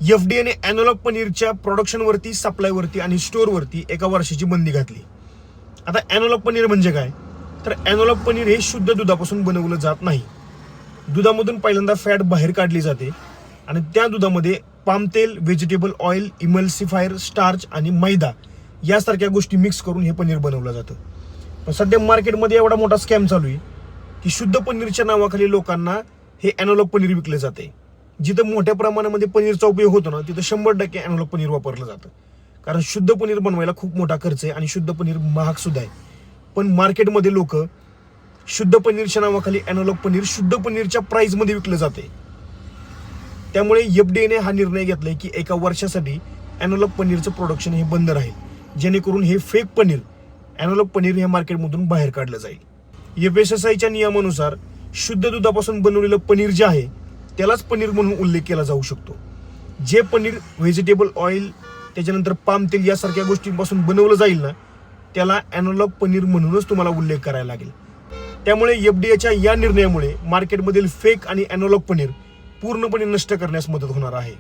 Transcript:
एफडीएने analogue पनीरच्या प्रोडक्शनवरती, सप्लायवरती आणि स्टोअरवरती 1 वर्षाची बंदी घातली. आता अॅनालॉग पनीर म्हणजे काय? तर अॅनालॉग पनीर हे शुद्ध दुधापासून बनवलं जात नाही. दुधामधून पहिल्यांदा फॅट बाहेर काढली जाते आणि त्या दुधामध्ये पाम तेल, व्हेजिटेबल ऑइल, इमल्सिफायर, स्टार्च आणि मैदा यासारख्या गोष्टी मिक्स करून हे पनीर बनवलं जातं. पण सध्या मार्केटमध्ये एवढा मोठा स्कॅम चालू आहे की शुद्ध पनीरच्या नावाखाली लोकांना हे अॅनालॉग पनीर विकले जाते. जिथं मोठ्या प्रमाणामध्ये पनीरचा उपयोग होतो ना, तिथं 100% अॅनालॉग पनीर वापरलं जातं. कारण शुद्ध पनीर बनवायला खूप मोठा खर्च आहे आणि शुद्ध पनीर महाग सुद्धा आहे. पण मार्केटमध्ये लोक शुद्ध पनीरच्या नावाखाली अॅनालॉग पनीर शुद्ध पनीरच्या प्राइसमध्ये विकलं जाते. त्यामुळे एफडीएने हा निर्णय घेतलाय की 1 वर्षासाठी अॅनालॉग पनीरचं प्रोडक्शन हे बंद राहील, जेणेकरून हे फेक पनीर, अॅनालॉग पनीर हे मार्केटमधून बाहेर काढलं जाईल. एफएसएसआयच्या नियमानुसार शुद्ध दुधापासून बनवलेलं पनीर जे आहे त्यालाच पनीर म्हणून उल्लेख केला जाऊ शकतो. जे पनीर व्हेजिटेबल ऑइल, त्याच्यानंतर पाम तेल यासारख्या गोष्टींपासून बनवलं जाईल ना, त्याला अॅनालॉग पनीर म्हणूनच तुम्हाला उल्लेख करायला लागेल. त्यामुळे एफडीएच्या या निर्णयामुळे मार्केटमधील फेक आणि अॅनालॉग पनीर पूर्णपणे नष्ट करण्यास मदत होणार आहे.